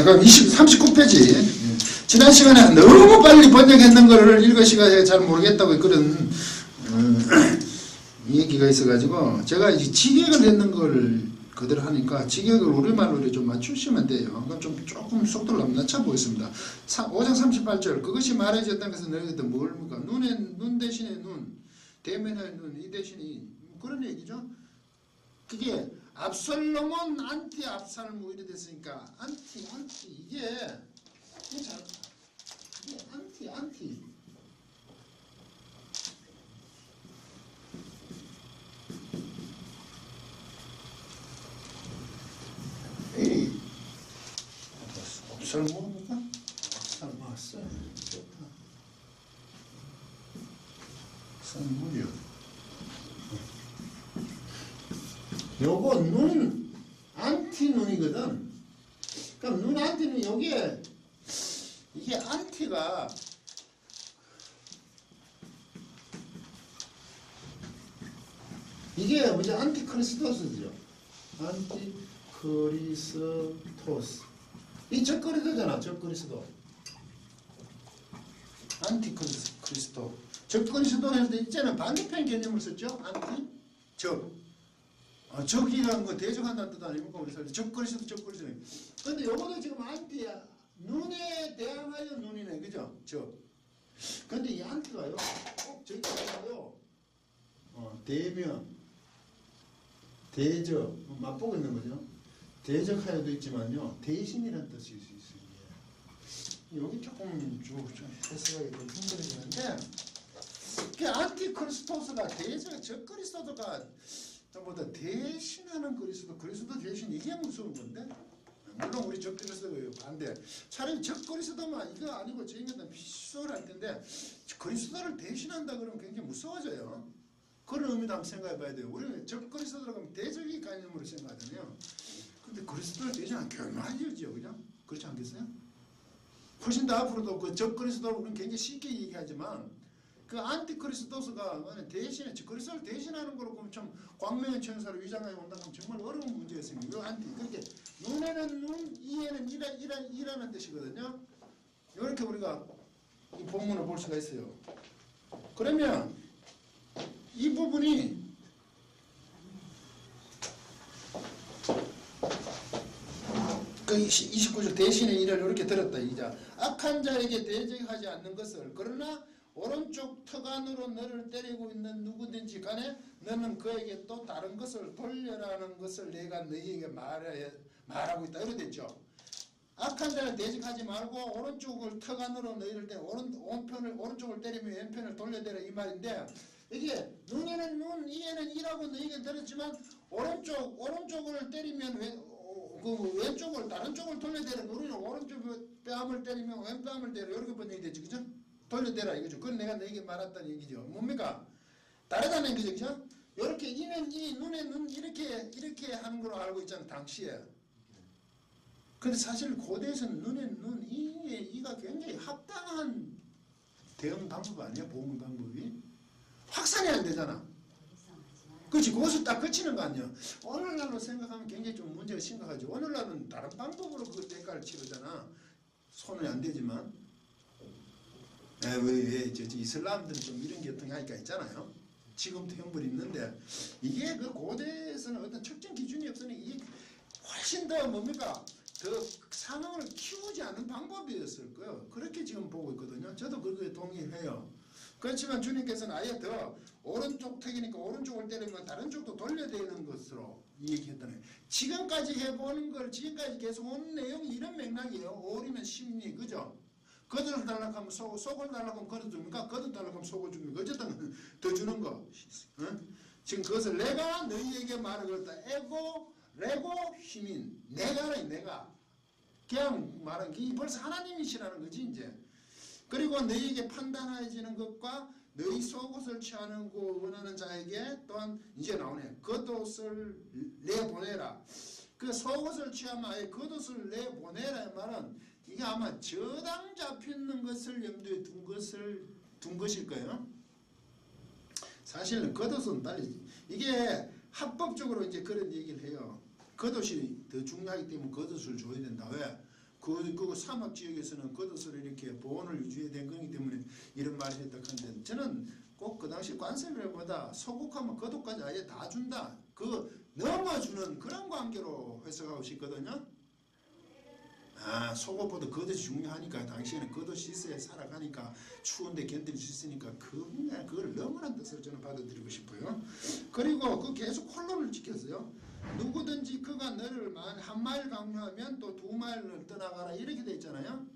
그럼 39페이지. 지난 시간에 너무 빨리 번역했는 거를 읽으시가 잘 모르겠다고 그런 얘기가 있어가지고 제가 이 직역을 했는 걸 그대로 하니까 직역을 우리말로 좀 맞추시면 돼요. 그럼 조금 속도를 한번 낮춰보겠습니다. 5장 38절 그것이 말해졌다는 것은 너희들 뭡니까? 눈 대신에 눈, 대면의 눈, 이 대신에 그런 얘기죠. 그게 압살롬은 안티 압살롬 뭐 이래 됐으니까 안티 이게 안티 압살롬 뭡니까? 압살롬 무려 요거 눈 안티 눈이거든. 그럼 눈 안티 눈 여기에 이게 안티가 이게 뭐지? 안티크리스토스죠. 안티크리스토스. 이 적그리스도잖아. 적그리스도. 안티크리스토. 적그리스도에서 이제는 반대편 개념을 썼죠. 안티 적. 적이라는 거 대적한다는 뜻 아닙니까? 우리 사람 적그리스도. 근데 요거도 지금 안티야. 눈에 대항하여 눈이네. 그죠? 적. 근데 이 안티가요. 꼭 저기 가요. 대면. 대적. 맛보고 있는 거죠. 대적하여도 있지만요. 대신이라는 뜻이 있어요. 여기 조금 해석하기 좀 힘들어지는데 그 안티크리스토스가 대적, 적그리스도가 보다 대신하는 그리스도 대신 이게 무서운 건데 물론 우리 적그리스도 반대 차라리 적그리스도만 이거 아니고 저희는 필수를 할 텐데 그리스도를 대신한다 그러면 굉장히 무서워져요. 그런 의미도 한번 생각해 봐야 돼요. 우리는 적그리스도라고 하면 대적의 개념으로 생각하잖아요. 근데 그리스도를 대신하면 교만이죠. 그죠? 그렇지 않겠어요? 훨씬 더 앞으로도 그 적그리스도를 우리는 굉장히 쉽게 얘기하지만 그 안티크리스토스가 대신에 그리스도를 대신하는 거로 보면 참 광명의 천사로 위장하여 온다고 하면 정말 어려운 문제였습니다. 이 안티 그렇게 눈에는 눈, 이에는 이라는 뜻이거든요. 이렇게 우리가 이 본문을 볼 수가 있어요. 그러면 이 부분이 그 29절 대신의 일을 이렇게 들었다. 이자 악한 자에게 대적하지 않는 것을 그러나 오른쪽 턱안으로 너를 때리고 있는 누구든지 간에 너는 그에게 또 다른 것을 돌려라는 것을 내가 너희에게 말하고 있다. 이렇게 됐죠. 악한 자를 대적하지 말고 오른쪽을 턱안으로 너희를 때려 오른쪽을 때리면 왼편을 돌려대라 이 말인데 이게 눈에는 눈, 이에는 이라고 너희에게 들었지만 오른쪽을 때리면 왼쪽을 다른 쪽을 돌려대라. 우리는 오른쪽 뺨을 때리면 왼뺨을 때려 이렇게 번역이 되죠. 그죠? 돌려대라 이거죠. 그건 내가 너에게 말했다는 얘기죠. 뭡니까? 다르다는 얘기죠. 그죠? 이렇게 이는 이, 눈에 눈 이렇게 하는 걸로 알고 있잖아. 당시에. 근데 사실 고대에서는 눈에 눈, 이에 이가 굉장히 합당한 대응 방법 아니야? 보험 방법이? 확산이 안 되잖아. 그렇지. 그것을 딱 그치는 거 아니야. 오늘날로 생각하면 굉장히 좀 문제가 심각하죠. 오늘날은 다른 방법으로 그 대가를 치르잖아. 손이 안 되지만. 왜 이슬람들은 좀 이런 게 어떤 하니까 있잖아요. 지금도 형벌이 있는데 이게 그 고대에서는 어떤 측정 기준이 없으니 이게 훨씬 더 뭡니까? 더 상황을 키우지 않은 방법이었을 거예요. 그렇게 지금 보고 있거든요. 저도 그렇게 동의해요. 그렇지만 주님께서는 아예 더 오른쪽 턱이니까 오른쪽을 때리면 다른 쪽도 돌려대는 것으로 얘기했다네. 지금까지 해보는 걸 지금까지 계속 온 내용이 이런 맥락이에요. 오리면 심리, 그죠? 겉을 달라고 하면 속을 달라고 하면 겉을 줍니까? 겉을 달라고 하면 속을 줍니까? 어쨌든 더 주는 거. 지금 그것을 내가 너희에게 말을 걸었다. 에고, 레고, 힘인. 내가. 그냥 말한 게 벌써 하나님이시라는 거지 이제. 그리고 너희에게 판단해지는 것과 너희 속옷을 취하는 거 원하는 자에게 또한 이제 나오네. 겉옷을 내보내라. 그 속옷을 취하면 아예 겉옷을 내보내라 말은 이게 아마 저당 잡히는 것을 염두에 둔 것일 거예요. 사실은 겉옷은 달리 이게 합법적으로 이제 그런 얘기를 해요. 겉옷이 더 중요하기 때문에 겉옷을 줘야 된다. 왜? 그 사막 지역에서는 겉옷으로 이렇게 보온을 유지해야 된 거기 때문에 이런 말이 했다 한데 저는 꼭 그 당시 관세율보다 소국하면 겉옷까지 아예 다 준다. 그 넘어주는 그런 관계로 해석하고 싶거든요. 아, 속옷보다 겉옷이 중요하니까 당시에는 겉옷이 있어야 살아가니까 추운데 견딜 수 있으니까 그걸 넘어란 뜻을 저는 받아들이고 싶어요. 그리고 그 계속 홀론을 지켰어요. 누구든지 그가 너를 한 마일 강요하면 또 2마일을 떠나가라 이렇게 돼 있잖아요.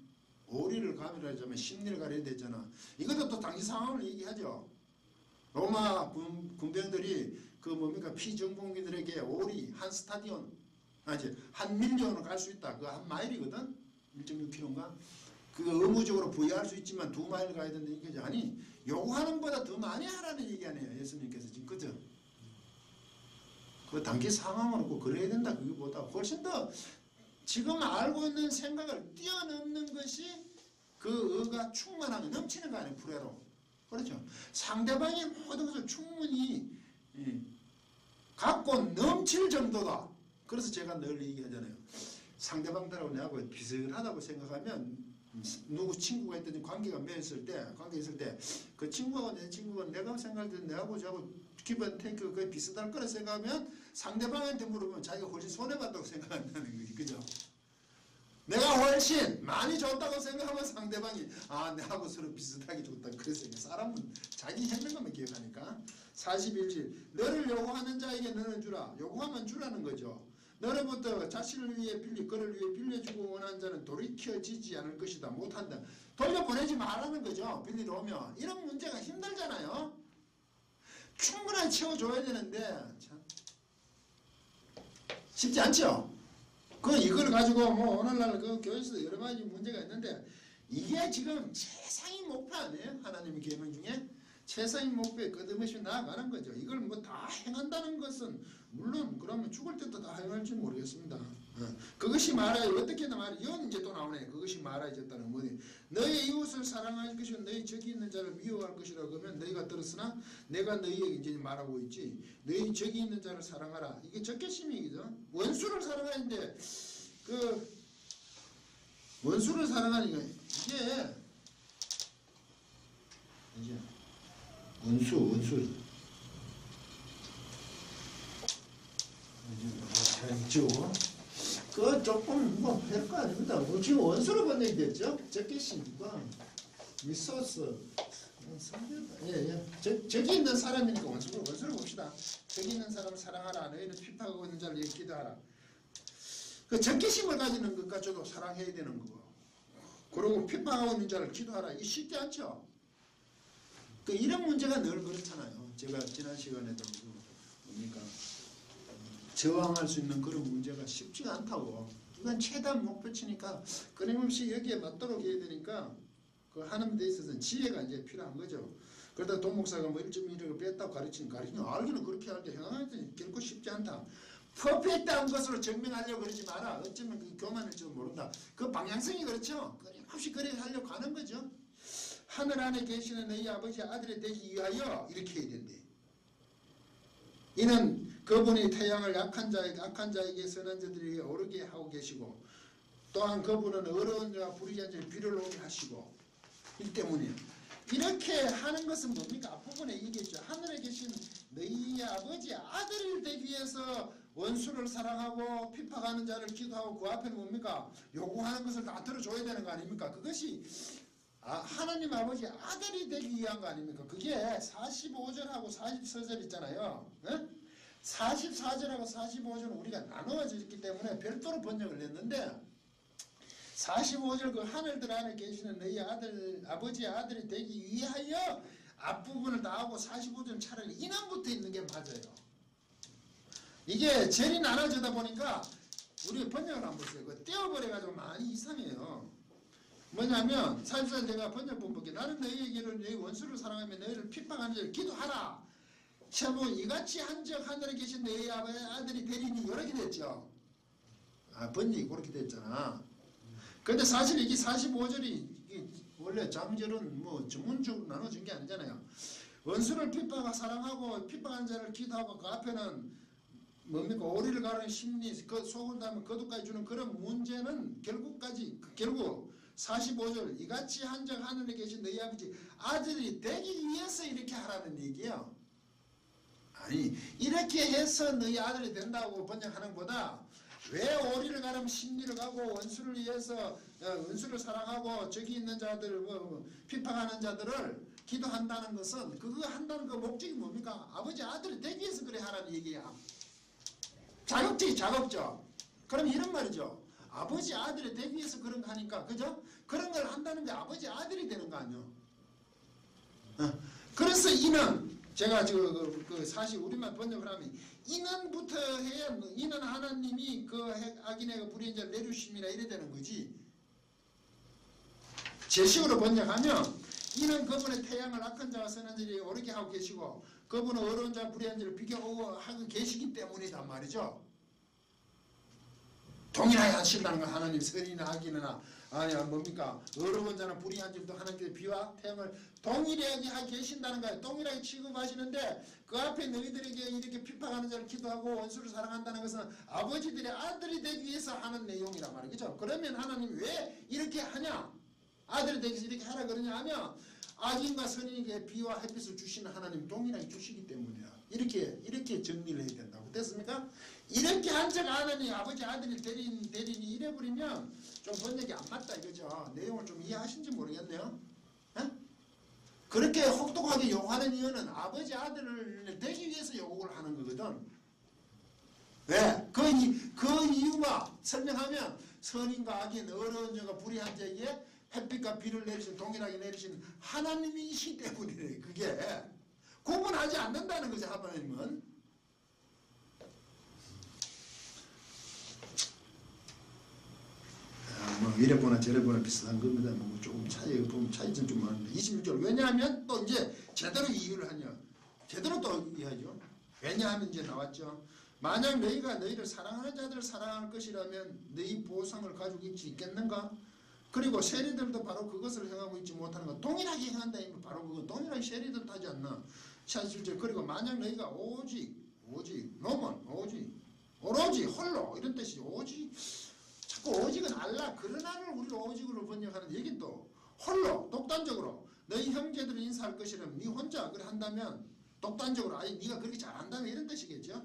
오리를 가밀하자면 십리를 가려야 되잖아. 이것도 또 당시 상황을 얘기하죠. 로마 군병들이 그 뭡니까 피정복민들에게 오리 한 스타디온 한 밀리언을 갈 수 있다. 그 한 마일이거든. 1.6km인가. 그 의무적으로 부여할 수 있지만 2마일 가야 된다 이거죠. 아니 요구하는 것보다 더 많이 하라는 얘기 아니에요. 예수님께서 지금 그죠? 그 당시 상황으로 꼭 그래야 된다. 그거보다 훨씬 더 지금 알고 있는 생각을 뛰어넘는 것이 그 의가 충만하게 넘치는 거 아니에요. 불회로. 그렇죠. 상대방의 모든 것을 충분히 갖고 넘칠 정도다. 그래서 제가 늘 얘기하잖아요. 상대방들하고 내하고 비슷하다고 생각하면 누구 친구가 있든지 관계가 맺었을 때 그 친구하고 내 친구가 내가 생각할 때 내하고 저하고 기본 테이크 거의 비슷할 거라 생각하면 상대방한테 물어보면 자기가 훨씬 손해봤다고 생각한다는 거지. 그죠? 내가 훨씬 많이 줬다고 생각하면 상대방이 아 내하고 서로 비슷하게 줬다. 그래서 사람은 자기 했는 것만 기억하니까. 41절 너를 요구하는 자에게 너는 주라. 요구하면 주라는 거죠. 너로부터 자신을 위해 그를 위해 빌려주고 원하는 자는 돌이켜지지 않을 것이다. 못한다. 돌려보내지 말라는 거죠. 빌리러 오면. 이런 문제가 힘들잖아요. 충분하게 채워줘야 되는데 참 쉽지 않죠. 이걸 가지고 뭐 오늘날 그 교회에서 여러 가지 문제가 있는데 이게 지금 최상위 목표 아니에요? 하나님의 계명 중에 최상위 목표에 끝없이 나아가는 거죠. 이걸 뭐 다 행한다는 것은 물론 그러면 죽을 때도 다 행할지 모르겠습니다. 그것이 말하여 어떻게나 말해 이건 이제 또 나오네. 그것이 말하여졌다는 뭐니? 너의 이웃을 사랑할 것이고 너희 적이 있는 자를 미워할 것이라 그러면 너희가 들었으나 내가 너희에게 이제 말하고 있지. 너희 적이 있는 자를 사랑하라. 이게 적개심이죠. 원수를 사랑하는데 그 원수를 사랑하니까 이게 원수 있죠. 그 조금 뭐 별거 아닙니다. 지금 원수로 번역이 됐죠. 적개심과 미소스 적이 있는 사람이니까 원수로 봅시다. 적이 있는 사람을 사랑하라. 너희는 핍박하고 있는 자를 위해 기도하라. 그 적개심을 가지는 것까지도 사랑해야 되는 거고. 그리고 핍박하고 있는 자를 기도하라. 이게 쉽지 않죠. 그 이런 문제가 늘 그렇잖아요. 제가 지난 시간에도 뭡니까 저항할 수 있는 그런 문제가 쉽지가 않다고. 이건 최대한 목표치니까 끊임없이 여기에 맞도록 해야 되니까 그 하는 데 있어서는 지혜가 이제 필요한 거죠. 그러다 돈 목사가 뭐 1.1억을 뺐다고 가르치면 알기는 그렇게 할게 행하는 결코 쉽지 않다. 퍼펙트한 것으로 증명하려고 그러지 마라. 어쩌면 그 교만일 줄 모른다. 그 방향성이 그렇죠. 끊임없이 그래 하려고 하는 거죠. 하늘 안에 계시는 너희 아버지 아들이 되기 위하여 이렇게 해야 된대. 이는 그분이 태양을 악한 자에게 선한 자들에게 오르게 하고 계시고 또한 그분은 어려운 자와 불의한 자에 비를 오게 하시고 이 때문에 이렇게 하는 것은 뭡니까? 앞부분에 얘기했죠. 하늘에 계신 너희 아버지 아들이 되기 위해서 원수를 사랑하고 핍박하는 자를 기도하고 그 앞에는 뭡니까? 요구하는 것을 다 들어줘야 되는 거 아닙니까? 그것이 하나님 아버지 아들이 되기 위한 거 아닙니까? 그게 45절하고 44절 있잖아요. 네? 44절하고 45절은 우리가 나누어져 있기 때문에 별도로 번역을 했는데 45절 그 하늘들 안에 계시는 너희 아버지의 아들이 되기 위하여 앞부분을 다 하고 45절은 차라리 인함부터 있는 게 맞아요. 이게 절이 나눠지다 보니까 우리 번역을 한번 보세요. 떼어버려가지고 많이 이상해요. 뭐냐면 44절 내가 번역본 볼게. 나는 너희에게는 너희 원수를 사랑하며 너희를 핍박하는 자를 기도하라. 참 이같이 한적 하늘에 계신 너희 아들이 되리니 이렇게 됐죠. 번역이 그렇게 됐잖아. 근데 사실 이게 45절이 원래 장절은 뭐 전문적으로 나눠진 게 아니잖아요. 원수를 핍박하고 사랑하고 핍박하는 자를 기도하고 그 앞에는 뭡니까 오리를 가르는 심리 그 속을 닮은 거두까지 주는 그런 문제는 결국 45절 이같이 한적 하늘에 계신 너희 아버지 아들이 되기 위해서 이렇게 하라는 얘기예요. 아니 이렇게 해서 너희 아들이 된다고 번역하는 것보다 왜 오리를 가르면 심리를 가고 원수를 위해서 원수를 사랑하고 저기 있는 자들 핍박하는 자들을 기도한다는 것은 그거 한다는 그 목적이 뭡니까? 아버지 아들이 되기 위해서 그래 하라는 얘기야. 자극죠. 그럼 이런 말이죠. 아버지 아들이 되기 위해서 그런 거 하니까 그죠? 그런 걸 한다는 게 아버지 아들이 되는 거 아니에요. 그래서 이는 제가 지금 그 사실 우리만 번역을 하면 이는부터 해야 이는 하나님이 그 악인의 그 불의인자를 내리심이라 이래 되는 거지. 제식으로 번역하면 이는 그분의 태양을 악한 자와 선한 자들이 오르게 하고 계시고 그분은 어려운 자와 불의한 자를 비교하고 계시기 때문이단 말이죠. 동일하게 하신다는 건 하나님 선이나 악이나 아니야 뭡니까 어려운 자나 불의한 자도 하나님께서 비와 태양을 동일하게 하고 계신다는 거예요. 동일하게 취급하시는데 그 앞에 너희들에게 이렇게 핍박하는 자를 기도하고 원수를 사랑한다는 것은 아버지들의 아들이 되기 위해서 하는 내용이란 말이죠. 그러면 하나님 왜 이렇게 하냐? 아들이 되기 위해서 이렇게 하라 그러냐 하면 악인과 선인에게 비와 햇빛을 주시는 하나님 동일하게 주시기 때문이야. 이렇게 정리를 해야 된다고. 됐습니까? 이렇게 한 적 안 하니 아버지 아들이 대리니 이래버리면 좀 번역이 안 맞다 이거죠. 내용을 좀 이해하신지 모르겠네요. 에? 그렇게 혹독하게 요구하는 이유는 아버지 아들을 되기 위해서 요구를 하는 거거든. 왜? 그 이유가 설명하면 선인과 악인 어려운 자가 불의한 자에게 햇빛과 비를 내리신 동일하게 내리신 하나님이시기 때문이래. 그게 구분하지 않는다는 거죠. 하나님은. 뭐 이래 보나 저래 보나 비슷한 겁니다. 뭐 조금 차이점 좀 많은데 26절 왜냐하면 또 이제 제대로 이유를 하냐 제대로 또 이해하죠. 왜냐하면 이제 나왔죠. 만약 너희가 너희를 사랑하는 자들을 사랑할 것이라면 너희 보상을 가지고 있겠는가? 그리고 세리들도 바로 그것을 행하고 있지 못하는 것 동일하게 행한다. 바로 그거 동일하게 세리들도 하지 않나. 47절 그리고 만약 너희가 오로지 홀로 이런 뜻이죠. 오직 자꾸 오직은 알라 그러나를 우리가 오직으로 번역하는 얘긴 또 홀로 독단적으로 너희 형제들을 인사할 것이라면 네 혼자 그래 한다면 독단적으로 아니 네가 그렇게 잘한다면 이런 뜻이겠죠.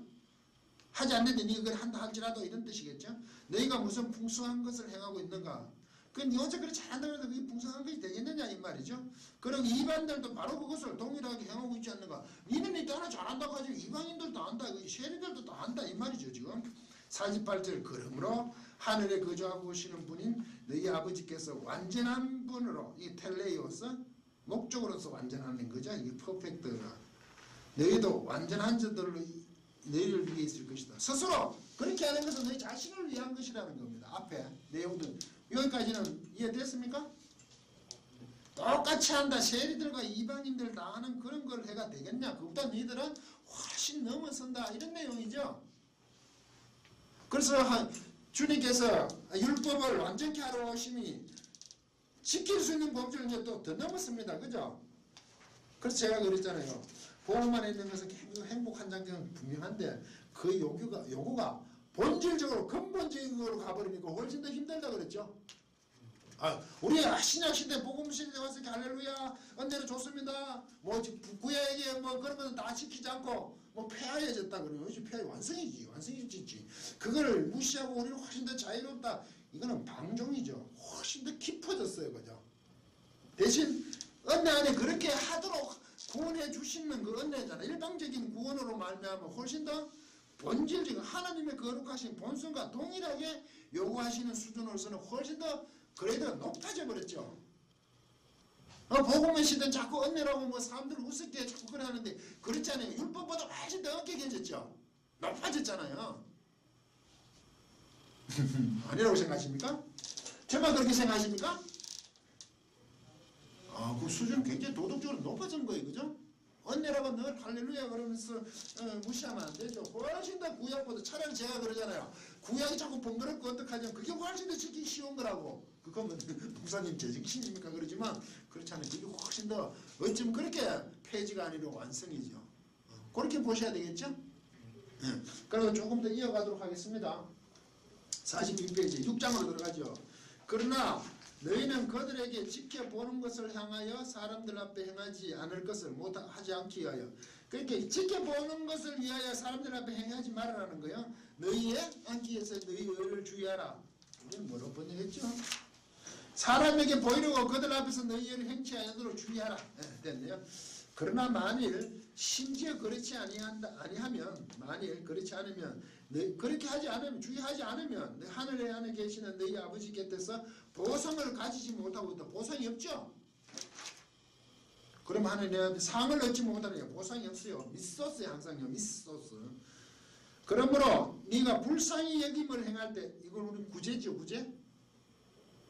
하지 않는데 네가 그래 한다 할지라도 이런 뜻이겠죠. 너희가 무슨 풍성한 것을 행하고 있는가. 네 혼자 그래 잘한다고 해도 그게 풍성한 것이 되겠느냐 이 말이죠. 그럼 이방인들도 바로 그것을 동일하게 행하고 있지 않는가. 니는 이 따라 잘한다고 하지 이방인들도 안다. 세리들도 다 안다 이 말이죠 지금. 48절 그러므로 하늘에 거주하고 오시는 분인 너희 아버지께서 완전한 분으로 이 텔레이오스 목적으로서 완전한 거죠. 이게 퍼펙트가 너희도 완전한 자들로 너희를 위해 있을 것이다. 스스로 그렇게 하는 것은 너희 자신을 위한 것이라는 겁니다. 앞에 내용들 여기까지는 이해됐습니까? 똑같이 한다. 세리들과 이방인들 다 하는 그런 걸 해가 되겠냐. 그보다 너희들은 훨씬 넘어선다. 이런 내용이죠. 그래서 주님께서 율법을 완전케 하러 오심이 지킬 수 있는 범주를 이제 또 더 넘었습니다. 그죠? 그래서 제가 그랬잖아요. 보험만 있는 것은 행복한 장점은 분명한데 그 요구가 본질적으로 근본적으로 가버리니까 훨씬 더 힘들다 그랬죠. 우리 신약 시대 복음 시대 왔을 때 할렐루야 은혜로 좋습니다. 뭐 구약에 뭐 그런 것은 다 지키지 않고 뭐 폐하여졌다 그러면 요즘 폐하 완성이지. 그거를 무시하고 우리는 훨씬 더 자유롭다. 이거는 방종이죠. 훨씬 더 깊어졌어요, 그죠? 대신 은혜 안에 그렇게 하도록 구원해 주시는 그 은혜잖아. 일방적인 구원으로 말미암아 훨씬 더 본질적인 하나님의 거룩하신 본성과 동일하게 요구하시는 수준으로서는 훨씬 더 그래도 높아져 버렸죠. 복음의 시대는 자꾸 은혜라고 뭐 사람들을 우습게 자꾸 그래 하는데 그렇지 않아요. 율법보다 훨씬 더 엄격해졌죠. 높아졌잖아요. 아니라고 생각하십니까? 정말 그렇게 생각하십니까? 그 수준은 굉장히 도덕적으로 높아진 거예요. 그죠? 은혜라고 늘 할렐루야 그러면서 무시하면 안 되죠. 훨씬 더 구약보다 차라리 제가 그러잖아요. 구약이 자꾸 번거롭고 어떡하냐면 그게 훨씬 더 지키기 쉬운 거라고. 그거면 목사님 제정신입니까? 그러지만 그렇지 않아요. 그게 훨씬 더 어쩌면 그렇게 폐지가 아니라 완성이죠. 그렇게 보셔야 되겠죠? 그리고 조금 더 이어가도록 하겠습니다. 42페이지 6장으로 들어가죠. 그러나 너희는 그들에게 지켜보는 것을 향하여 사람들 앞에 행하지 않을 것을 못하지 않기 위하여. 그렇게 지켜보는 것을 위하여 사람들 앞에 행하지 말아라는 거예요. 너희의 앉기 위해서 너희 의를 주의하라. 우리는 뭐라고 번역했죠? 사람에게 보이려고 그들 앞에서 너희 의를 행치 않도록 주의하라. 됐네요. 그러나 만일 심지어 그렇지 아니하면 만일 그렇지 않으면 그렇게 하지 않으면 주의하지 않으면 하늘에 안에 계시는 너희 아버지 곁에서 보상을 가지지 못하고 있다. 보상이 없죠. 그럼 하늘에 상을 얻지 못하는 보상이 없어요. 미스소스에 항상요. 미스소스. 그러므로 네가 불쌍히 여김을 행할 때 이건 우리 구제죠. 구제.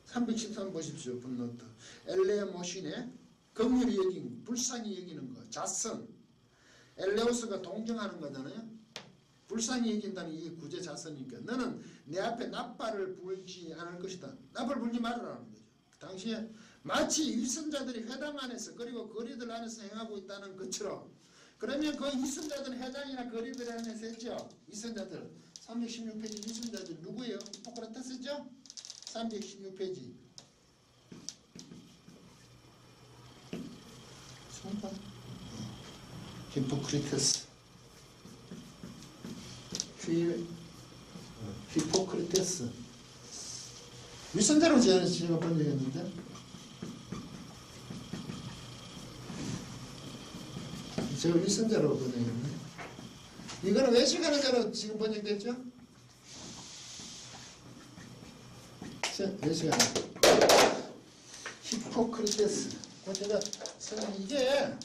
313 보십시오. 분노트. 엘레모신에 긍휼히 여긴 불쌍히 여기는 거. 자선. 엘레오스가 동정하는 거잖아요. 불쌍히 여긴다는 이게 구제 자선이니까 너는 내 앞에 나팔을 불지 않을 것이다. 나팔을 불지 말아라는 거죠. 당시에 마치 위선자들이 회당 안에서 그리고 거리들 안에서 행하고 있다는 것처럼 그러면 그 위선자들은 회당이나 거리들 안에서 했죠. 위선자들 316페이지 위선자들 누구예요? 히포크라테스죠? 316페이지 히포크리테스 히포크리테스 위선자로 제가 번역했는데 제가 위선자로 번역했네. 이거는 외식하는 자로 지금 번역됐죠? 외식하는 히포크리테스. 제가 이게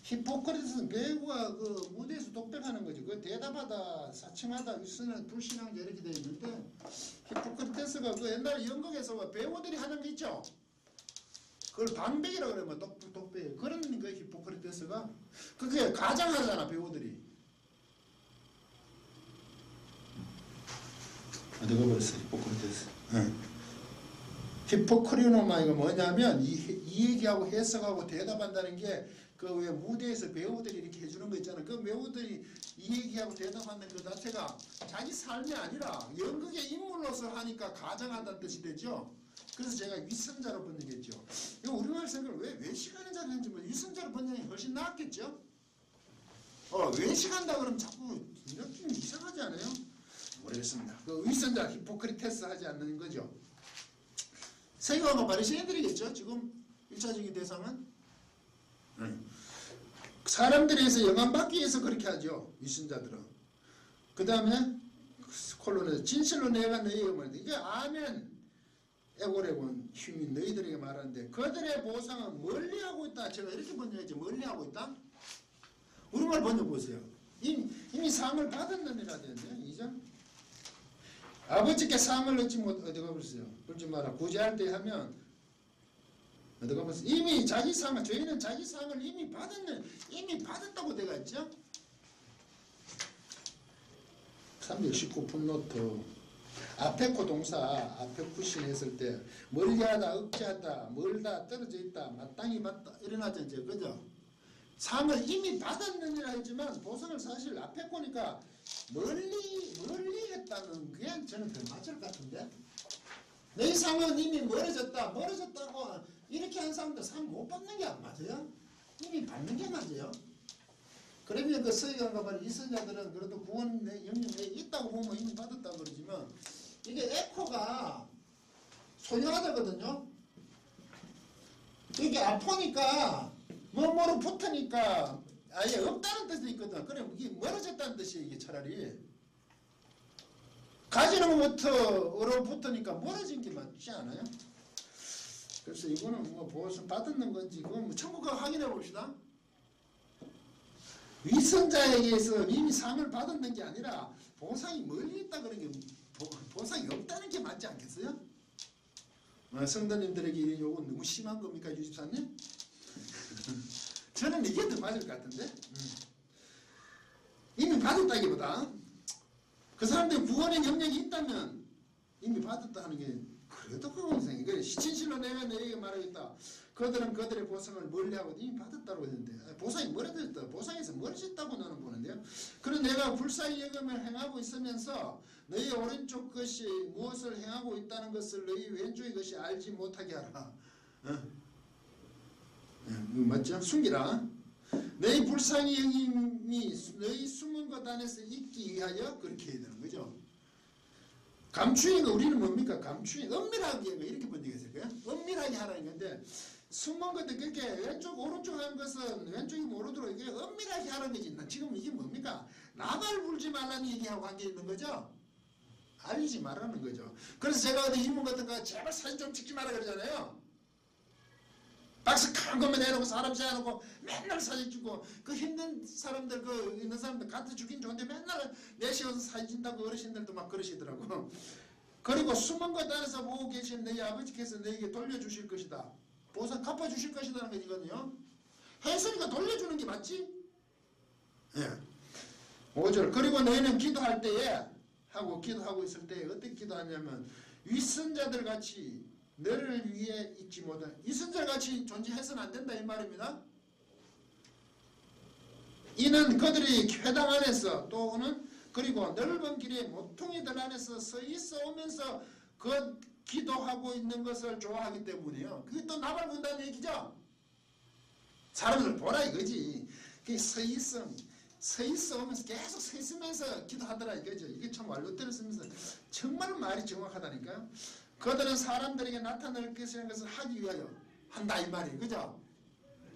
히포크리테스는 배우가 그 무대에서 독백하는 거죠. 그 대답하다 사칭하다 위선은 불신앙자 이렇게 되어 있는데 히포크리테스가 그 옛날에 연극에서 배우들이 하는 게 있죠. 그걸 방백이라고 그러면 독백 그런 거 히포크리테스가 그게 가장하잖아 배우들이. 누가 버렸어 히포크리테스. 히포크리노마이가 뭐냐면 이 얘기하고 해석하고 대답한다는 게 그 왜 무대에서 배우들이 이렇게 해주는 거 있잖아. 그 배우들이 이 얘기하고 대답하는 그 자체가 자기 삶이 아니라 연극의 인물로서 하니까 가장하다는 뜻이 되죠. 그래서 제가 위선자로 번역했죠. 이거 우리말 생각을 왜 외식하는 자를 했는지 뭐 위선자로 번역이 훨씬 낫겠죠. 외식한다 그러면 자꾸 느낌이 이상하지 않아요? 모르겠습니다. 그 위선자 히포크리테스 하지 않는 거죠. 세계화가 바리새인들이겠죠. 지금 1차적인 대상은 사람들에서 영감받기 위해서 그렇게 하죠. 위선자들은. 그 다음에 콜론에서 진실로 내가 너희에게 말한다. 이게 아멘 에고레곤 힘이 너희들에게 말하는데 그들의 보상은 멀리하고 있다. 제가 이렇게 번역했죠. 멀리하고 있다. 우리말 번역 보세요. 이미 상을 받았느니라 되는데 이죠. 아버지께 상을 얻지 못 어디가 보세요. 그러지 마라. 구제할 때 하면 어디가 보세요. 이미 자기 상을 저희는 자기 상을 이미 받았다고 되어 있죠. 319 풋노트 아페코 동사 아페쿠신 했을 때 멀리하다 억제하다 멀다 떨어져 있다 마땅히 받다 일어나죠. 그죠? 상을 이미 받았느니라 했지만 보상을 사실 아페코니까 멀리 했다는 게 저는 더 맞을 것 같은데 내 상은 이미 멀어졌다고 이렇게 한 사람들 상 못 받는 게 안 맞아요? 이미 받는 게 맞아요. 그러면 그 서기관과 말이 위선자들은 그래도 구원 영역 내에 있다고 보면 이미 받았다고 그러지만 이게 에코가 소유하다거든요. 이게 아프니까 뭐뭐로 붙으니까 아예 없다는 뜻도 있거든. 그래 이게 멀어졌다는 뜻이에요. 이게 차라리 가지는 것부터 얼어붙으니까 멀어진 게 맞지 않아요? 그래서 이거는 뭐 보호서 받는 건지 그건 뭐 천국 가서 확인해 봅시다. 위선자에게서 이미 상을 받았는 게 아니라 보상이 멀리 있다 그런 게 보상이 없다는 게 맞지 않겠어요? 성도님들에게 이 요건 너무 심한 겁니까 유집사님? 저는 이게 더 맞을 것 같은데 이미 받았다기보다 그 사람들이 구원의 영역이 있다면 이미 받았다 하는 게 그래도 그건 생각이 그래. 진실로 내가 너에게 말하겠다. 그들은 그들의 보상을 멀리하고 이미 받았다고 했는데 보상이 멀어졌다. 보상에서 멀어졌다고 나는 보는데요. 그런 내가 불사의 예금을 행하고 있으면서 너희 오른쪽 것이 무엇을 행하고 있다는 것을 너희 왼쪽의 것이 알지 못하게 하라. 맞죠? 숨기라. 너희 불쌍히 형님이 너희 숨은 것 안에서 있기 위하여 그렇게 해야 되는 거죠. 감추인 거 우리는 뭡니까? 감추인 은밀하게 이렇게 번역했을 거예요. 은밀하게 하라는 건데 숨은 것도 그렇게 왼쪽 오른쪽 하는 것은 왼쪽이 모르도록 이게 은밀하게 하라는 거지. 지금 이게 뭡니까? 나발 불지 말라는 얘기하고 관계 있는 거죠. 알리지 말라는 거죠. 그래서 제가 어디 인문 같은 거 제발 사진 좀 찍지 마라 그러잖아요. 박스 큰 것만 내놓고 사람 세워놓고 맨날 사진 찍고 그 힘든 사람들 그 있는 사람들 갖다 주긴 좋은데 맨날 내시어서 사진 찍는다고 어르신들도 막 그러시더라고. 그리고 숨은 것 안에서 보고 계신 너희 아버지께서 너에게 돌려주실 것이다. 보상 갚아주실 것이라는 거거든요. 했으니까 돌려주는 게 맞지? 예. 5절 그리고 너희는 기도할 때에 하고 기도하고 있을 때 어떻게 기도하냐면 위선자들 같이 너를 위해 있지 못한 위선자 같이 존재해서는 안 된다 이 말입니다. 이는 그들이 회당 안에서 또는 그리고 넓은 길의 모퉁이들 안에서 서 있어 오면서 그 기도하고 있는 것을 좋아하기 때문이에요. 그게 또 나발 분다는 얘기죠. 사람들 보라 이거지. 서 있어 오면서 계속 서 있으면서 기도하더라 이거죠. 이게 참 완료대를 쓰면서 정말 말이 정확하다니까요. 그들은 사람들에게 나타낼 것이라는 것을 하기 위하여 한다 이 말이에요. 그죠?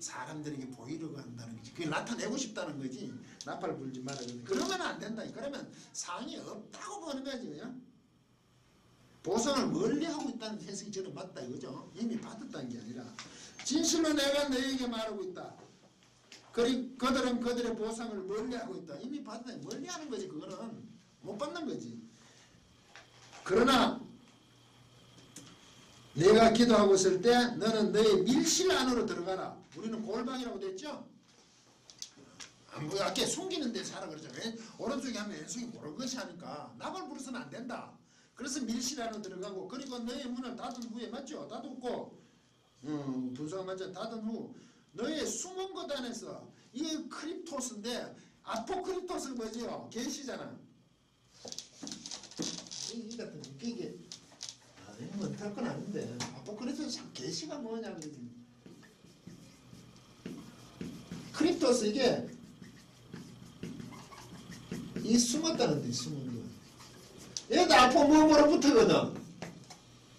사람들에게 보이려고 한다는 거지. 그게 나타내고 싶다는 거지. 나팔 불지 말아야 돼. 그러면 안 된다. 그러면 상이 없다고 보는 거지. 그죠? 보상을 멀리하고 있다는 해석이 저는 맞다 이거죠. 이미 받았다는 게 아니라 진실로 내가 너에게 말하고 있다. 그들은 그들의 보상을 멀리하고 있다. 이미 받았다. 멀리하는 거지. 그거는 못 받는 거지. 그러나 내가 기도하고 있을 때 너는 너의 밀실 안으로 들어가라. 우리는 골방이라고 됐죠? 아까 숨기는 데서 하라 그러죠. 오른쪽에 하면 왼쪽이 모를 것이 하니까 나발 부르서는 안 된다. 그래서 밀실 안으로 들어가고 그리고 너의 문을 닫은 후에 맞죠? 닫았고 분수가 맞죠? 닫은 후 너의 숨은 것 안에서 이게 크립토스인데 아포크립토스가 뭐죠? 계시잖아. 이 같은 이게 이건 할 건 아닌데 아포크립토스 참 계시가 뭐냐는 거지. 크립토스 이게 이 숨었다는 데 숨은 거. 얘도 아포 뭐로 붙어거든.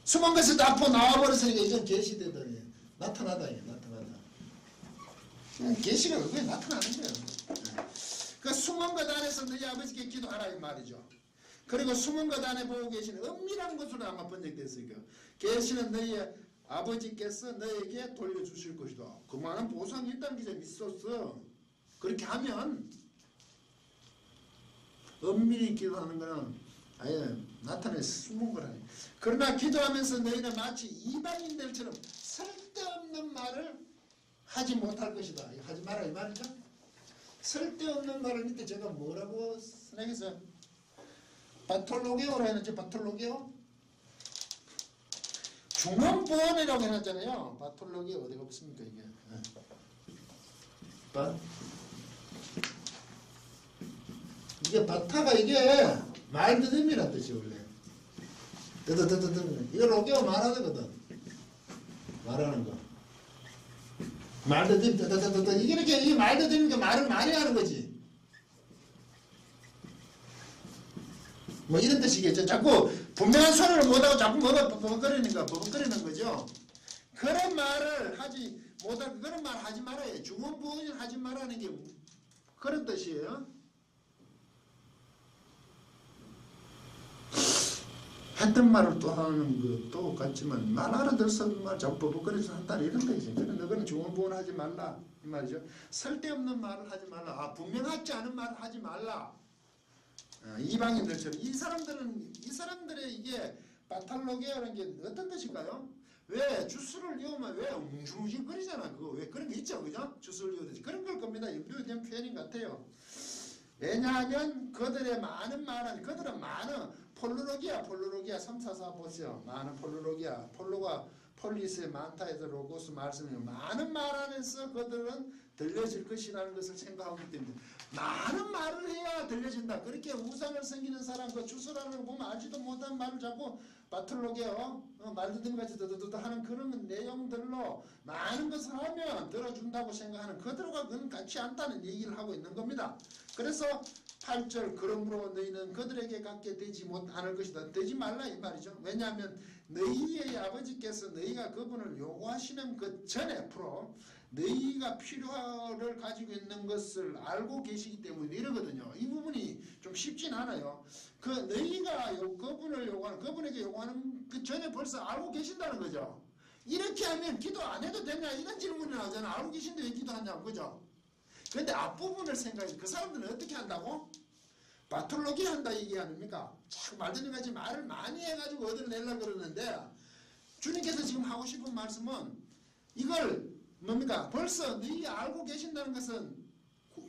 숨은 것에도 아포 나와버렸으니까 이건 계시되더니 나타나다 이게 나타나다. 계시가 그게 나타나는 거예요. 그 숨은 것 안에서 너희 아버지께 기도하라 이 말이죠. 그리고 숨은 것 안에 보고 계시는 은밀한 것으로 아마 번역됐으니까 계시는 너희 아버지께서 너에게 돌려주실 것이다. 그만한 보상이 있다는 게 좀 있었어. 그렇게 하면 은밀히 기도하는 거는 아예 나타내 숨은 거라니. 그러나 기도하면서 너희는 마치 이방인들처럼 쓸데없는 말을 하지 못할 것이다. 하지 마라 이 말이죠. 쓸데없는 말을 밑에 제가 뭐라고 써내겠어요? 바톨로게오라 해놨죠. 바톨로게오. 중원보원이라고 해놨잖아요. 바톨로게오 어디가 없습니까 이게. 이게 바타가 이게 말드듬이란 뜻이 원래. 뜨뜨뜨뜨뜨. 이거 로게오 말하거든. 말하는 거. 말드듬 뜨뜨뜨뜨. 이게 이렇게 이 말드듬이니까 말을 많이 하는 거지. 뭐 이런 뜻이겠죠. 자꾸 분명한 소리를 못하고 자꾸 버벅거리는 거죠. 그런 말을 하지 못하고 그런 말 하지 말아요. 중원부원이 하지 말라는 게 그런 뜻이에요. 했던 말을 또 하는 것도 같지만 말 알아들어서 말 자꾸 버벅거려서 한다 이런 거지. 너는 중원부원 하지 말라 이 말이죠. 쓸데없는 말을 하지 말라. 분명하지 않은 말을 하지 말라. 이방인들처럼 이 사람들의 이게 바탈로게라는 게 어떤 뜻일까요? 왜 주스를 이으면 왜 웅중웅중거리잖아. 그거 왜 그런 게 있죠, 그죠? 주스를 이으듯이 그런 걸 겁니다. 연구된 표현인 것 같아요. 왜냐하면 그들의 많은 말은 그들은 많은 폴루로기아 344 보세요. 많은 폴루로기아 폴리스의 만타에서 로고스 말씀이 많은 말하면서 그들은 들려질 것이라는 것을 생각하기 때문에 많은 말을 해야 들려진다. 그렇게 우상을 섬기는 사람 그 주소라는 걸 보면 알지도 못한 말을 자꾸 바틀로게요 말드듬같이 드드드 하는 그런 내용들로 많은 것을 하면 들어준다고 생각하는 그들과 그건 같지 않다는 얘기를 하고 있는 겁니다. 그래서 8절 그러므로 너희는 그들에게 갖게 되지 못할 것이다. 되지 말라 이 말이죠. 왜냐하면 너희의 아버지께서 너희가 그분을 요구하시는 그 전에 앞으로 너희가 필요를 가지고 있는 것을 알고 계시기 때문에 이러거든요. 이 부분이 좀 쉽진 않아요. 그 너희가 그분을 요구하는 그분에게 요구하는 그 전에 벌써 알고 계신다는 거죠. 이렇게 하면 기도 안 해도 되냐 이런 질문이 나오잖아. 알고 계신데 왜 기도하냐고 그죠? 그런데 앞부분을 생각해 그 사람들은 어떻게 한다고? 바톨로기 한다 얘기 아닙니까? 자꾸 말들이같이 말을 많이 해가지고 얻어내려고 그러는데 주님께서 지금 하고 싶은 말씀은 이걸 뭡니까? 벌써 너희 알고 계신다는 것은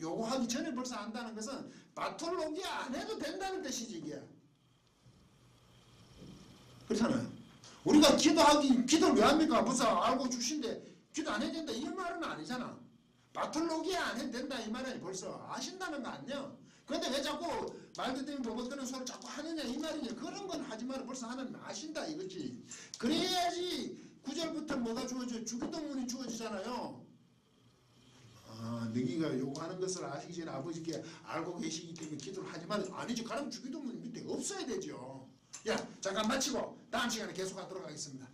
요구하기 전에 벌써 안다는 것은 바톨로기 안 해도 된다는 뜻이지 이게. 그렇잖아요. 우리가 기도를 왜 합니까? 벌써 알고 주신데 기도 안 해야 된다 이 말은 아니잖아. 바톨로기 안 해도 된다 이 말은 벌써 아신다는 거 아니야? 그런데 왜 자꾸 말도 때문에 버벅거리는 소리를 자꾸 하느냐 이 말이냐. 그런 건 하지 말고 벌써 하나님 아신다 이거지. 그래야지 9절부터 뭐가 주어져? 주기도문이 주어지잖아요. 너희가 요구하는 것을 아시기 전에 아버지께 알고 계시기 때문에 기도를 하지 말아요. 아니지. 그럼 주기도문 밑에 없어야 되죠. 야 잠깐 마치고 다음 시간에 계속하도록 하겠습니다.